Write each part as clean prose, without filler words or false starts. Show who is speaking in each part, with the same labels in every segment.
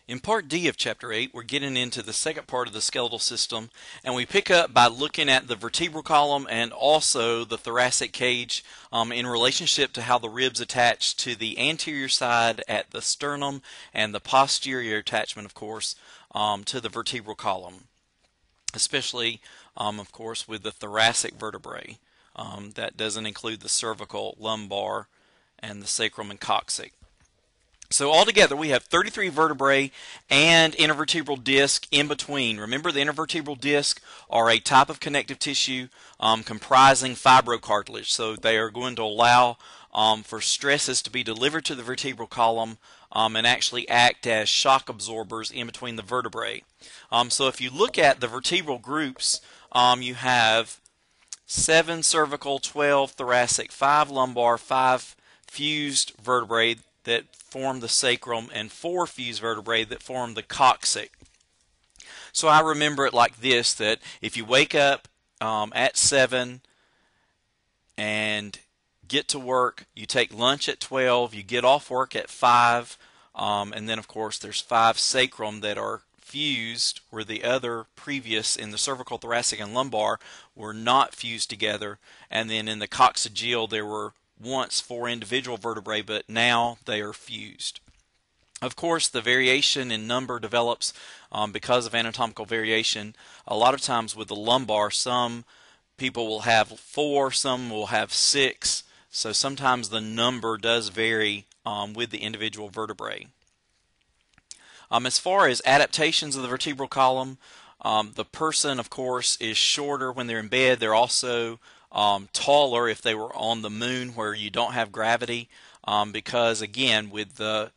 Speaker 1: In Part D of Chapter 8, we're getting into the second part of the skeletal system, and we pick up by looking at the vertebral column and also the thoracic cage in relationship to how the ribs attach to the anterior side at the sternum and the posterior attachment, of course, to the vertebral column, especially, of course, with the thoracic vertebrae. That doesn't include the cervical, lumbar, and the sacrum and coccyx. So altogether we have 33 vertebrae and intervertebral disc in between. Remember, the intervertebral disc are a type of connective tissue comprising fibrocartilage. So they are going to allow for stresses to be delivered to the vertebral column and actually act as shock absorbers in between the vertebrae. So if you look at the vertebral groups, you have 7 cervical, 12 thoracic, 5 lumbar, 5 fused vertebrae that form the sacrum, and 4 fused vertebrae that form the coccyx. So I remember it like this, that if you wake up at 7 and get to work, you take lunch at 12, you get off work at 5, and then of course there's 5 sacrum that are fused, where the other previous in the cervical, thoracic, and lumbar were not fused together, and then in the coccygeal there were once 4 individual vertebrae, but now they are fused. Of course, the variation in number develops because of anatomical variation. A lot of times with the lumbar, some people will have 4, some will have 6, so sometimes the number does vary with the individual vertebrae. As far as adaptations of the vertebral column, the person, of course, is shorter when they're in bed. They're also taller if they were on the moon where you don't have gravity, because again, with the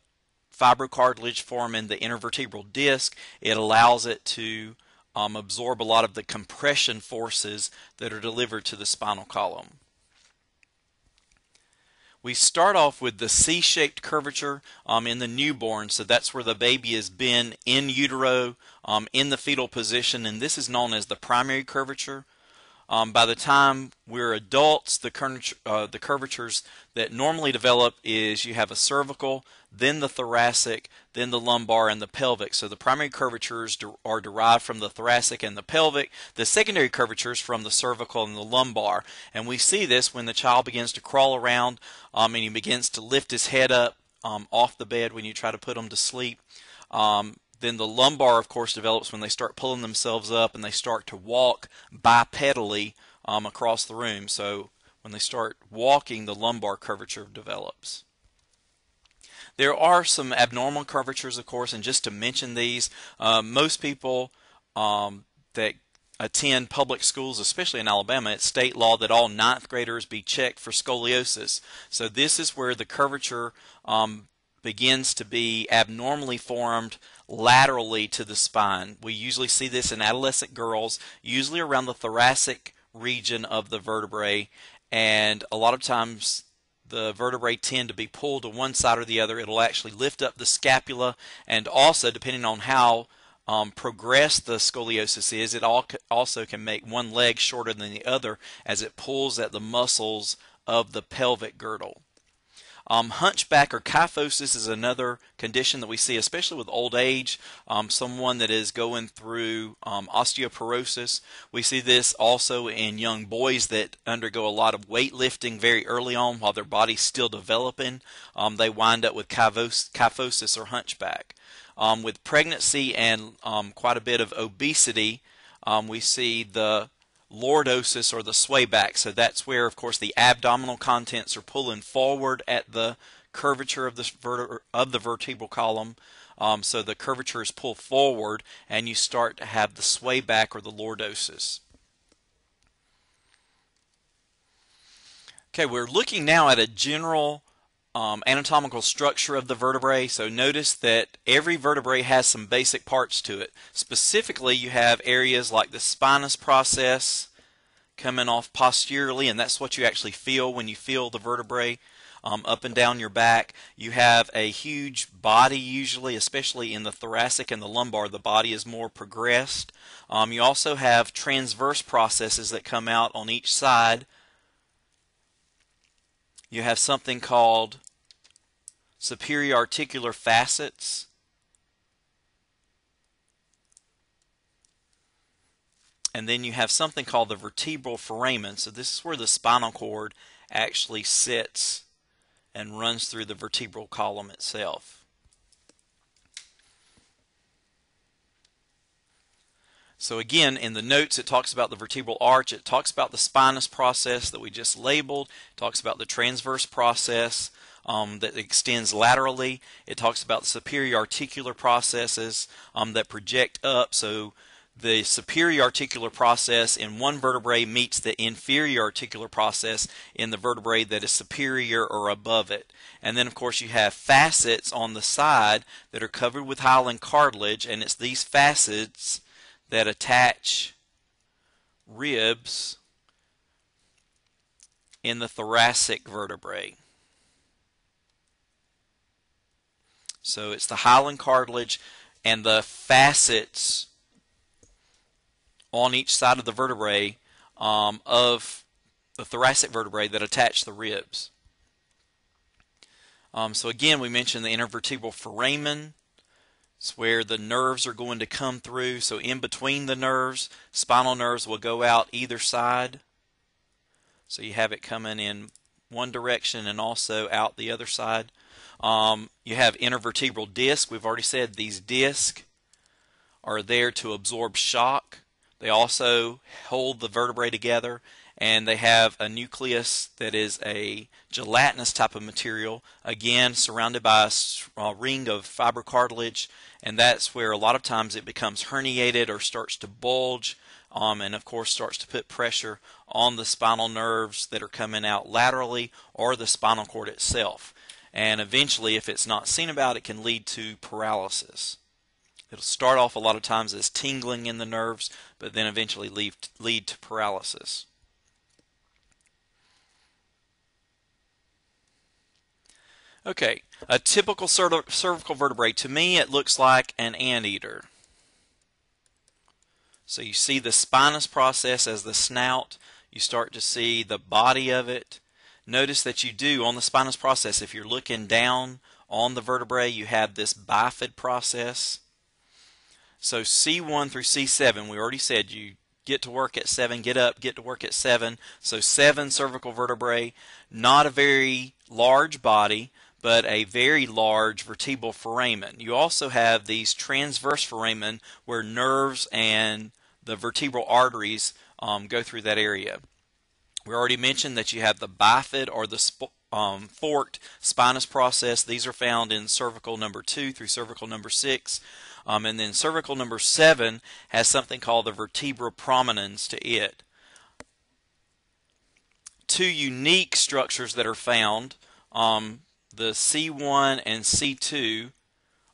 Speaker 1: fibrocartilage forming the intervertebral disc, it allows it to absorb a lot of the compression forces that are delivered to the spinal column. We start off with the C-shaped curvature in the newborn, so that's where the baby has been in utero in the fetal position, and this is known as the primary curvature. By the time we're adults, the curvatures that normally develop is you have a cervical, then the thoracic, then the lumbar, and the pelvic. So the primary curvatures are derived from the thoracic and the pelvic, the secondary curvatures from the cervical and the lumbar. And we see this when the child begins to crawl around and he begins to lift his head up off the bed when you try to put him to sleep. Then the lumbar, of course, develops when they start pulling themselves up and they start to walk bipedally across the room. So when they start walking, the lumbar curvature develops. There are some abnormal curvatures, of course, and just to mention these, most people that attend public schools, especially in Alabama, it's state law that all 9th graders be checked for scoliosis. So this is where the curvature begins to be abnormally formed laterally to the spine. We usually see this in adolescent girls, usually around the thoracic region of the vertebrae, and a lot of times the vertebrae tend to be pulled to one side or the other. It'll actually lift up the scapula, and also, depending on how progressed the scoliosis is, it also can make one leg shorter than the other as it pulls at the muscles of the pelvic girdle. Hunchback or kyphosis is another condition that we see, especially with old age, someone that is going through osteoporosis. We see this also in young boys that undergo a lot of weightlifting very early on while their body's still developing. They wind up with kyphosis or hunchback. With pregnancy and quite a bit of obesity, we see the lordosis or the swayback. So that's where, of course, the abdominal contents are pulling forward at the curvature of the vertebral column. So the curvature is pulled forward, and you start to have the swayback or the lordosis. Okay, we're looking now at a general anatomical structure of the vertebrae. So notice that every vertebrae has some basic parts to it. Specifically, you have areas like the spinous process coming off posteriorly, and that's what you actually feel when you feel the vertebrae up and down your back. You have a huge body usually, especially in the thoracic and the lumbar. The body is more progressed. You also have transverse processes that come out on each side. You have something called superior articular facets And then you have something called the vertebral foramen. So this is where the spinal cord actually sits and runs through the vertebral column itself. So again, in the notes it talks about the vertebral arch, it talks about the spinous process that we just labeled, it talks about the transverse process that extends laterally, it talks about the superior articular processes that project up. So the superior articular process in one vertebrae meets the inferior articular process in the vertebrae that is superior or above it. And then of course you have facets on the side that are covered with hyaline cartilage, and it's these facets that attach ribs in the thoracic vertebrae. So it's the hyaline cartilage and the facets on each side of the vertebrae of the thoracic vertebrae that attach the ribs. So again, we mentioned the intervertebral foramen. It's where the nerves are going to come through. So in between the nerves, spinal nerves will go out either side. So you have it coming in one direction and also out the other side. You have intervertebral disc. We've already said these discs are there to absorb shock. They also hold the vertebrae together, and they have a nucleus that is a gelatinous type of material, again surrounded by a ring of fibrocartilage, and that's where a lot of times it becomes herniated or starts to bulge, and of course starts to put pressure on the spinal nerves that are coming out laterally or the spinal cord itself. And eventually, if it's not seen about, it can lead to paralysis. It'll start off a lot of times as tingling in the nerves, but then eventually lead to paralysis. Okay, a typical cervical vertebrae, to me it looks like an anteater. So you see the spinous process as the snout, you start to see the body of it. Notice that you do, on the spinous process, if you're looking down on the vertebrae, you have this bifid process. So C1 through C7, we already said you get to work at 7, get up, get to work at 7. So 7 cervical vertebrae, not a very large body, but a very large vertebral foramen. You also have these transverse foramen where nerves and the vertebral arteries go through that area. We already mentioned that you have the bifid or the forked spinous process. These are found in cervical number 2 through cervical number 6. And then cervical number 7 has something called the vertebra prominens to it. Two unique structures that are found, the C1 and C2,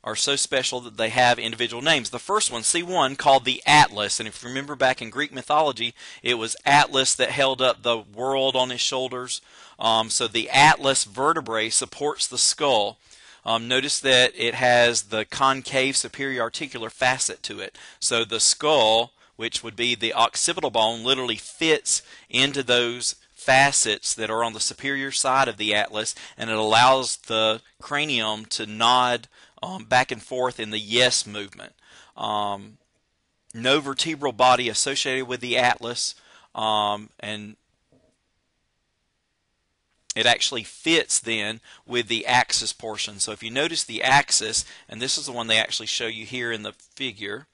Speaker 1: are so special that they have individual names. The first one, C1, called the Atlas, and if you remember back in Greek mythology, it was Atlas that held up the world on his shoulders. So the Atlas vertebrae supports the skull. Notice that it has the concave superior articular facet to it. So the skull, which would be the occipital bone, literally fits into those facets that are on the superior side of the atlas, and it allows the cranium to nod back and forth in the yes movement. No vertebral body associated with the atlas, and it actually fits then with the axis portion. So if you notice the axis, and this is the one they actually show you here in the figure,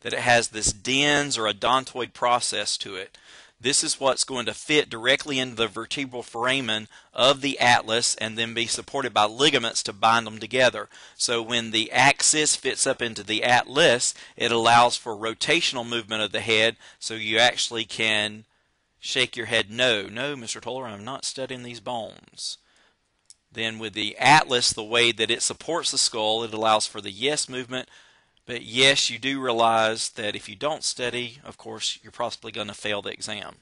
Speaker 1: that it has this dens or odontoid process to it. This is what's going to fit directly into the vertebral foramen of the atlas and then be supported by ligaments to bind them together. So when the axis fits up into the atlas, it allows for rotational movement of the head, so you actually can shake your head, no, Mr. Toller, I'm not studying these bones. Then with the atlas, the way that it supports the skull, it allows for the yes movement. But yes, you do realize that if you don't study, of course, you're possibly going to fail the exam.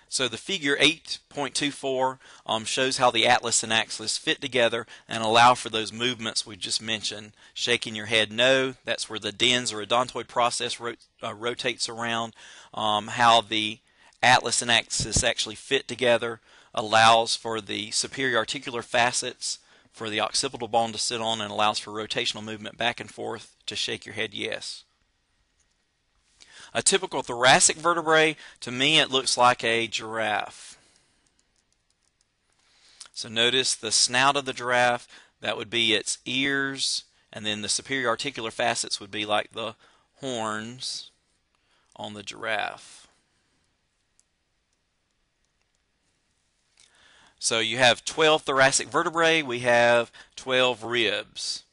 Speaker 1: So the figure 8.24 shows how the atlas and axis fit together and allow for those movements we just mentioned. Shaking your head no, that's where the dens or odontoid process rotates around. How the atlas and axis actually fit together allows for the superior articular facets for the occipital bone to sit on and allows for rotational movement back and forth to shake your head yes. A typical thoracic vertebrae, to me it looks like a giraffe. So notice the snout of the giraffe, that would be its ears, and then the superior articular facets would be like the horns on the giraffe. So you have 12 thoracic vertebrae, we have 12 ribs.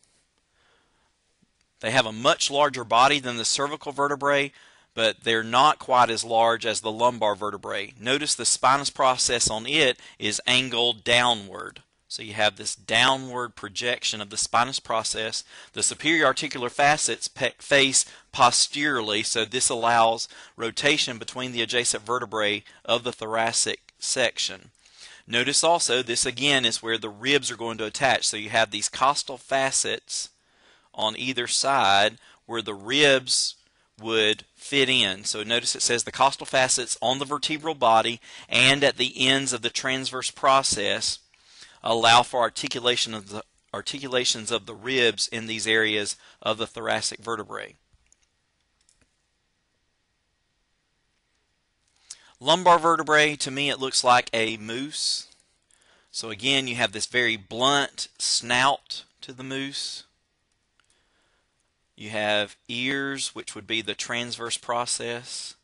Speaker 1: They have a much larger body than the cervical vertebrae, but they're not quite as large as the lumbar vertebrae. Notice the spinous process on it is angled downward. So you have this downward projection of the spinous process. The superior articular facets face posteriorly, so this allows rotation between the adjacent vertebrae of the thoracic section. Notice also, this again is where the ribs are going to attach. So you have these costal facets on either side where the ribs would fit in. So notice it says the costal facets on the vertebral body and at the ends of the transverse process allow for articulations of the ribs in these areas of the thoracic vertebrae. Lumbar vertebrae, to me it looks like a moose. So again, you have this very blunt snout to the moose. You have ears, which would be the transverse process.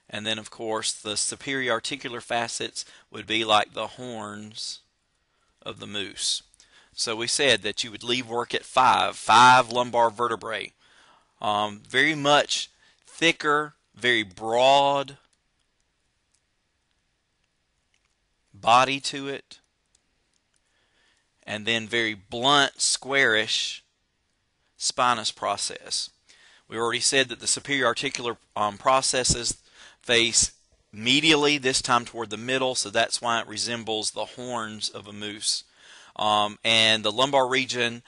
Speaker 1: And then, of course, the superior articular facets would be like the horns of the moose. So we said that you would leave work at five lumbar vertebrae. Very much thicker, very broad body to it. And then very blunt, squarish spinous process. We already said that the superior articular processes face medially, this time toward the middle, so that's why it resembles the horns of a moose. And the lumbar region,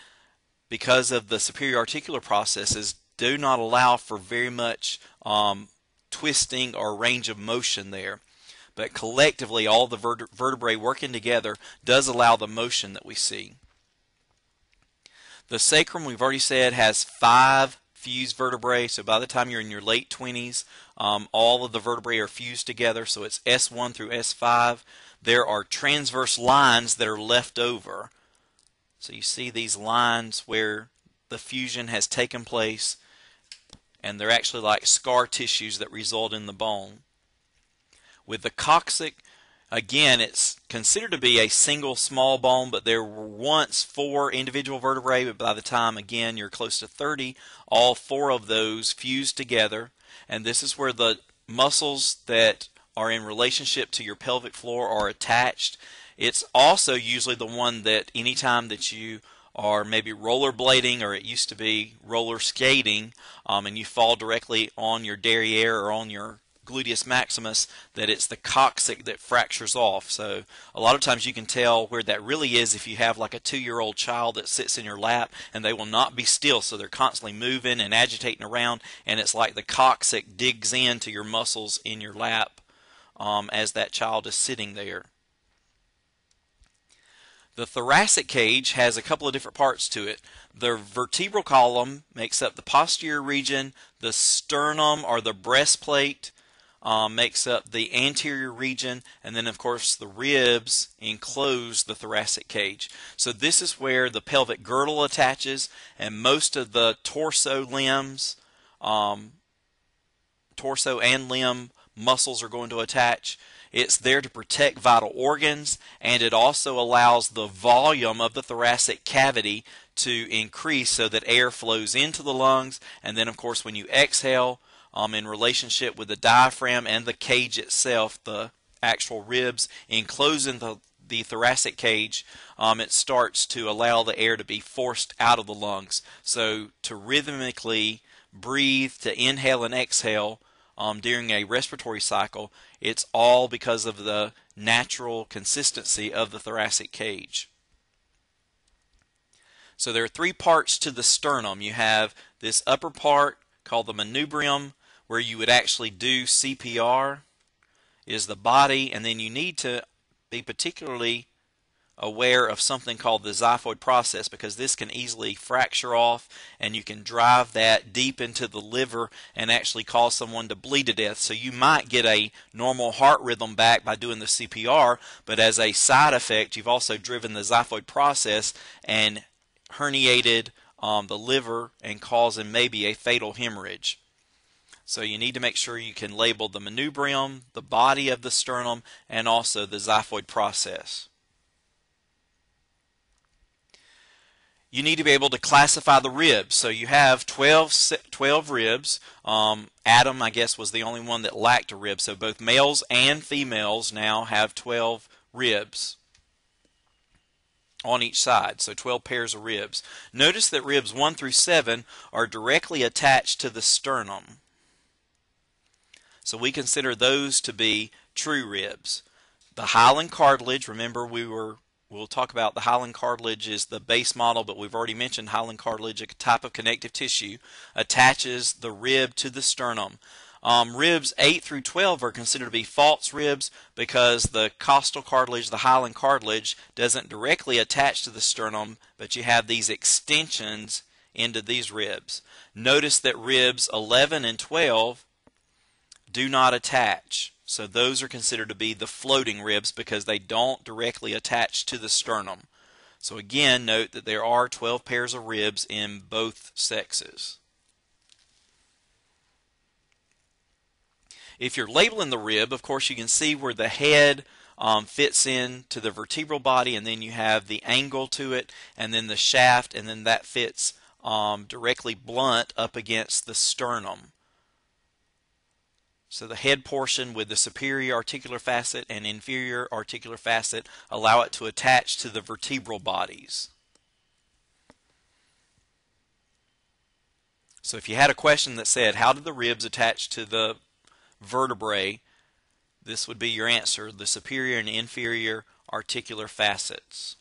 Speaker 1: because of the superior articular processes, do not allow for very much twisting or range of motion there. But collectively, all the vertebrae working together does allow the motion that we see. The sacrum, we've already said, has 5 fused vertebrae, so by the time you're in your late 20s, all of the vertebrae are fused together, so it's S1 through S5. There are transverse lines that are left over. So you see these lines where the fusion has taken place, and they're actually like scar tissues that result in the bone. With the coccyx, again, it's considered to be a single small bone, but there were once 4 individual vertebrae, but by the time, again, you're close to 30, all 4 of those fuse together, and this is where the muscles that are in relationship to your pelvic floor are attached. It's also usually the one that anytime that you are maybe rollerblading, or it used to be roller skating, and you fall directly on your derriere or on your gluteus maximus, that it's the coccyx that fractures off. So a lot of times you can tell where that really is if you have like a 2-year-old child that sits in your lap and they will not be still, so they're constantly moving and agitating around, and it's like the coccyx digs into your muscles in your lap as that child is sitting there. The thoracic cage has a couple of different parts to it. The vertebral column makes up the posterior region, the sternum or the breastplate makes up the anterior region, and then of course the ribs enclose the thoracic cage. So this is where the pelvic girdle attaches, and most of the torso limbs, torso and limb muscles are going to attach. It's there to protect vital organs, and it also allows the volume of the thoracic cavity to increase so that air flows into the lungs, and then of course when you exhale, in relationship with the diaphragm and the cage itself, the actual ribs enclosing the thoracic cage, it starts to allow the air to be forced out of the lungs. So to rhythmically breathe, to inhale and exhale during a respiratory cycle, it's all because of the natural consistency of the thoracic cage. So there are 3 parts to the sternum. You have this upper part called the manubrium, where you would actually do CPR, is the body, and then you need to be particularly aware of something called the xiphoid process, because this can easily fracture off and you can drive that deep into the liver and actually cause someone to bleed to death. So you might get a normal heart rhythm back by doing the CPR, but as a side effect you've also driven the xiphoid process and herniated the liver and causing maybe a fatal hemorrhage. So you need to make sure you can label the manubrium, the body of the sternum, and also the xiphoid process. You need to be able to classify the ribs. So you have 12 ribs. Adam, I guess, was the only one that lacked a rib. So both males and females now have 12 ribs on each side. So 12 pairs of ribs. Notice that ribs 1 through 7 are directly attached to the sternum. So we consider those to be true ribs. The hyaline cartilage, remember we'll talk about the hyaline cartilage is the base model, but we've already mentioned hyaline cartilage, a type of connective tissue, attaches the rib to the sternum. Ribs 8 through 12 are considered to be false ribs because the costal cartilage, the hyaline cartilage, doesn't directly attach to the sternum, but you have these extensions into these ribs. Notice that ribs 11 and 12 do not attach. So those are considered to be the floating ribs because they don't directly attach to the sternum. So again, note that there are 12 pairs of ribs in both sexes. If you're labeling the rib, of course you can see where the head fits in to the vertebral body, and then you have the angle to it, and then the shaft, and then that fits directly blunt up against the sternum. So the head portion with the superior articular facet and inferior articular facet allow it to attach to the vertebral bodies. So if you had a question that said, how do the ribs attach to the vertebrae, this would be your answer, the superior and inferior articular facets.